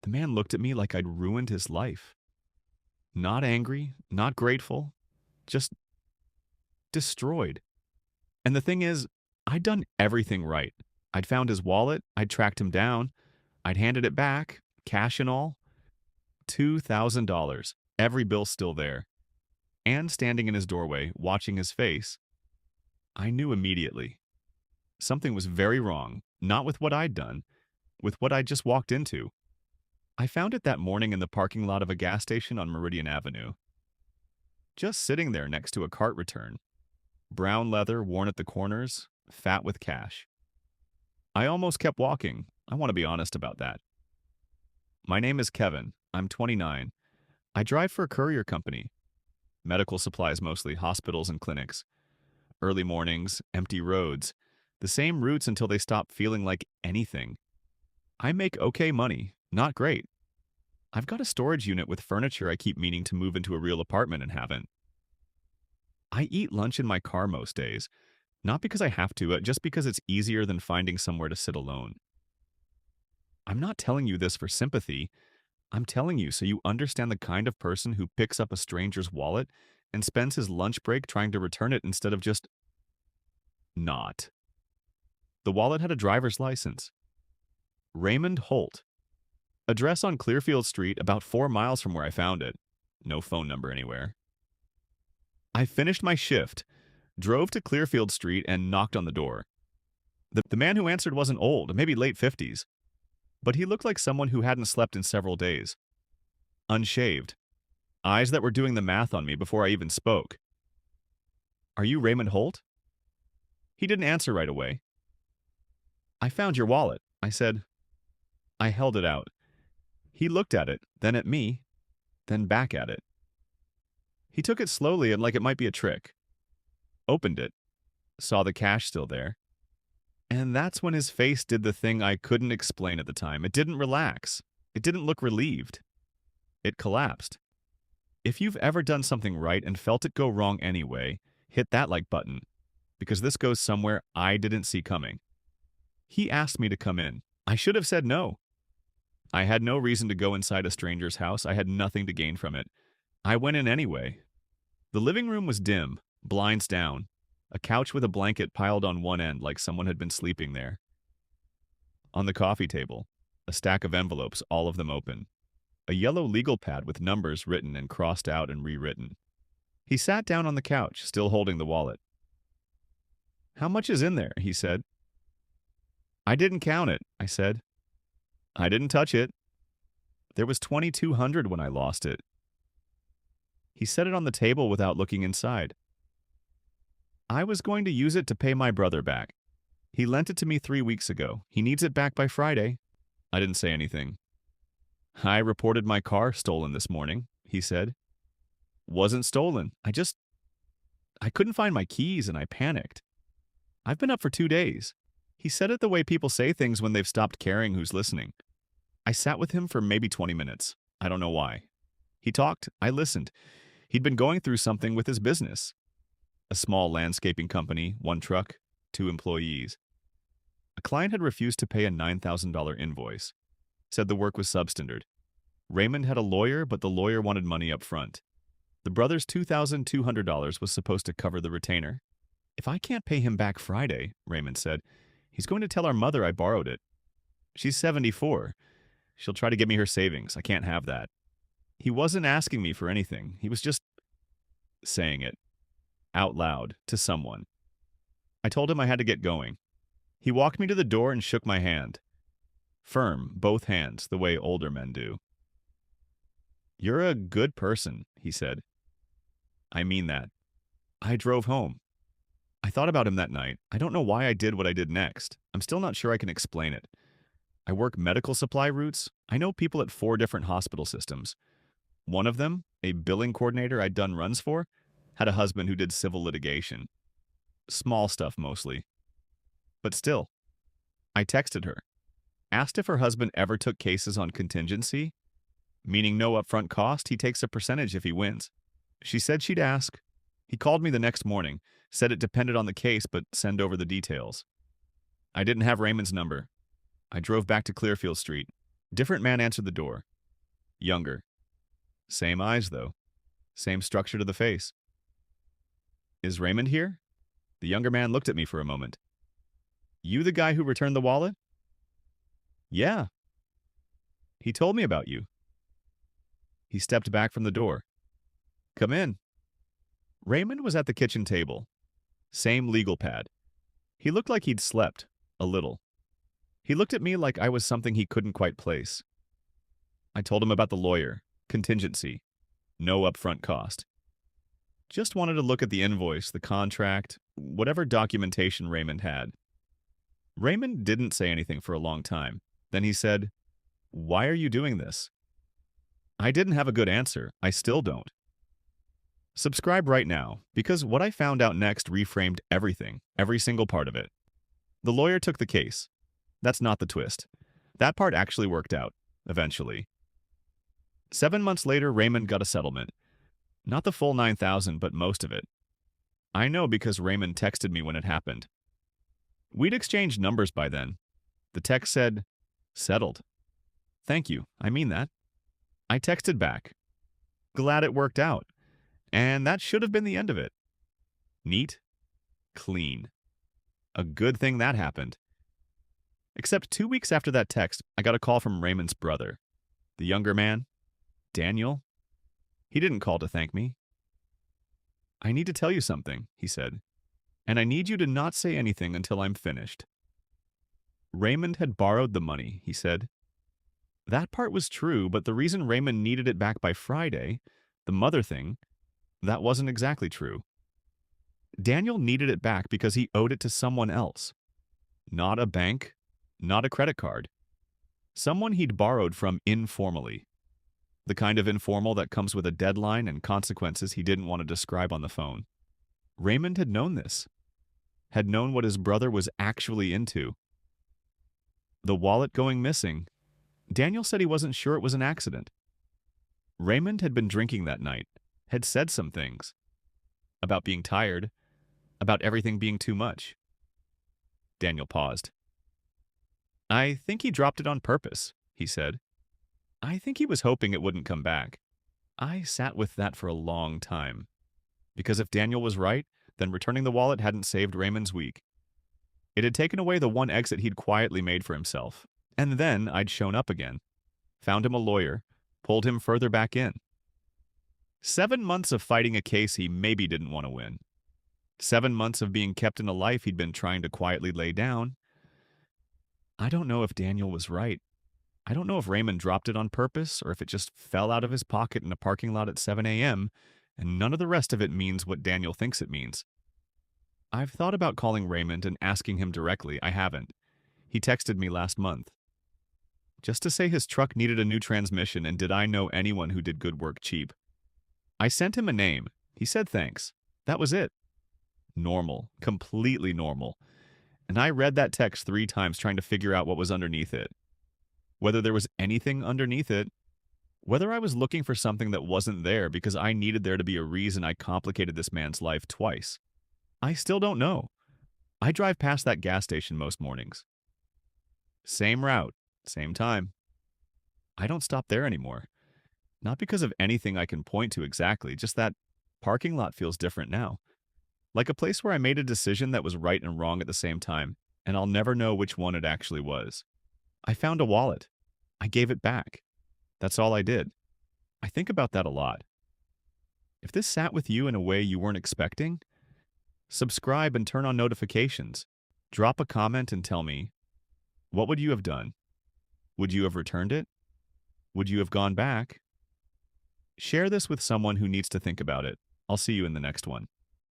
The man looked at me like I'd ruined his life. Not angry, not grateful, just destroyed. And the thing is, I'd done everything right. I'd found his wallet, I'd tracked him down, I'd handed it back, cash and all. $2,000. Every bill still there. And standing in his doorway, watching his face, I knew immediately. Something was very wrong, not with what I'd done, with what I'd just walked into. I found it that morning in the parking lot of a gas station on Meridian Avenue, just sitting there next to a cart return. Brown leather worn at the corners, fat with cash. I almost kept walking. I want to be honest about that. My name is Kevin. I'm 29. I drive for a courier company. Medical supplies mostly, hospitals and clinics. Early mornings, empty roads. The same routes until they stop feeling like anything. I make okay money, not great. I've got a storage unit with furniture I keep meaning to move into a real apartment and haven't. I eat lunch in my car most days, not because I have to, just because it's easier than finding somewhere to sit alone. I'm not telling you this for sympathy. I'm telling you so you understand the kind of person who picks up a stranger's wallet and spends his lunch break trying to return it instead of just not. The wallet had a driver's license. Raymond Holt. Address on Clearfield Street, about 4 miles from where I found it. No phone number anywhere. I finished my shift, drove to Clearfield Street, and knocked on the door. The man who answered wasn't old, maybe late 50s, but he looked like someone who hadn't slept in several days. Unshaved. Eyes that were doing the math on me before I even spoke. "Are you Raymond Holt?" He didn't answer right away. "I found your wallet," I said. I held it out. He looked at it, then at me, then back at it. He took it slowly and like it might be a trick. Opened it. Saw the cash still there. And that's when his face did the thing I couldn't explain at the time. It didn't relax. It didn't look relieved. It collapsed. If you've ever done something right and felt it go wrong anyway, hit that like button, because this goes somewhere I didn't see coming. He asked me to come in. I should have said no. I had no reason to go inside a stranger's house. I had nothing to gain from it. I went in anyway. The living room was dim, blinds down, a couch with a blanket piled on one end like someone had been sleeping there. On the coffee table, a stack of envelopes, all of them open. A yellow legal pad with numbers written and crossed out and rewritten. He sat down on the couch, still holding the wallet. "How much is in there?" he said. "I didn't count it," I said. "I didn't touch it. There was $2,200 when I lost it." He set it on the table without looking inside. "I was going to use it to pay my brother back. He lent it to me 3 weeks ago. He needs it back by Friday." I didn't say anything. "I reported my car stolen this morning," he said. "Wasn't stolen. I couldn't find my keys and I panicked. I've been up for 2 days." He said it the way people say things when they've stopped caring who's listening. I sat with him for maybe 20 minutes. I don't know why. He talked. I listened. He'd been going through something with his business. A small landscaping company, 1 truck, 2 employees. A client had refused to pay a $9,000 invoice. Said the work was substandard. Raymond had a lawyer, but the lawyer wanted money up front. The brother's $2,200 was supposed to cover the retainer. "If I can't pay him back Friday," Raymond said, "he's going to tell our mother I borrowed it. She's 74. She'll try to give me her savings. I can't have that." He wasn't asking me for anything. He was just saying it out loud to someone. I told him I had to get going. He walked me to the door and shook my hand. Firm, both hands, the way older men do. "You're a good person," he said. "I mean that." I drove home. I thought about him that night. I don't know why I did what I did next. I'm still not sure I can explain it. I work medical supply routes. I know people at 4 different hospital systems. One of them, a billing coordinator I'd done runs for, had a husband who did civil litigation. Small stuff mostly. But still. I texted her. Asked if her husband ever took cases on contingency, meaning no upfront cost, he takes a percentage if he wins. She said she'd ask. He called me the next morning, said it depended on the case, but send over the details. I didn't have Raymond's number. I drove back to Clearfield Street. Different man answered the door. Younger. Same eyes, though. Same structure to the face. Is Raymond here? The younger man looked at me for a moment. You the guy who returned the wallet? Yeah. He told me about you. He stepped back from the door. Come in. Raymond was at the kitchen table. Same legal pad. He looked like he'd slept. A little. He looked at me like I was something he couldn't quite place. I told him about the lawyer, contingency, no upfront cost. Just wanted to look at the invoice, the contract, whatever documentation Raymond had. Raymond didn't say anything for a long time. Then he said, Why are you doing this? I didn't have a good answer. I still don't. Subscribe right now, because what I found out next reframed everything, every single part of it. The lawyer took the case. That's not the twist. That part actually worked out, eventually. 7 months later, Raymond got a settlement. Not the full $9,000, but most of it. I know because Raymond texted me when it happened. We'd exchanged numbers by then. The text said, settled. Thank you, I mean that. I texted back. Glad it worked out. And that should have been the end of it. Neat. Clean. A good thing that happened. Except 2 weeks after that text, I got a call from Raymond's brother. The younger man, Daniel. He didn't call to thank me. I need to tell you something, he said, and I need you to not say anything until I'm finished. Raymond had borrowed the money, he said. That part was true, but the reason Raymond needed it back by Friday, the mother thing, that wasn't exactly true. Daniel needed it back because he owed it to someone else. Not a bank, not a credit card. Someone he'd borrowed from informally. The kind of informal that comes with a deadline and consequences he didn't want to describe on the phone. Raymond had known this. Had known what his brother was actually into. The wallet going missing. Daniel said he wasn't sure it was an accident. Raymond had been drinking that night, had said some things. About being tired, about everything being too much. Daniel paused. I think he dropped it on purpose, he said. I think he was hoping it wouldn't come back. I sat with that for a long time. Because if Daniel was right, then returning the wallet hadn't saved Raymond's week. It had taken away the one exit he'd quietly made for himself. And then I'd shown up again. Found him a lawyer, pulled him further back in. 7 months of fighting a case he maybe didn't want to win. 7 months of being kept in a life he'd been trying to quietly lay down. I don't know if Daniel was right. I don't know if Raymond dropped it on purpose or if it just fell out of his pocket in a parking lot at 7 a.m., and none of the rest of it means what Daniel thinks it means. I've thought about calling Raymond and asking him directly. I haven't. He texted me last month. Just to say his truck needed a new transmission and did I know anyone who did good work cheap. I sent him a name. He said thanks. That was it. Normal. Completely normal. And I read that text 3 times trying to figure out what was underneath it. Whether there was anything underneath it. Whether I was looking for something that wasn't there because I needed there to be a reason I complicated this man's life twice. I still don't know. I drive past that gas station most mornings. Same route, same time. I don't stop there anymore. Not because of anything I can point to exactly, just that parking lot feels different now. Like a place where I made a decision that was right and wrong at the same time, and I'll never know which one it actually was. I found a wallet. I gave it back. That's all I did. I think about that a lot. If this sat with you in a way you weren't expecting, subscribe and turn on notifications. Drop a comment and tell me, what would you have done? Would you have returned it? Would you have gone back? Share this with someone who needs to think about it. I'll see you in the next one.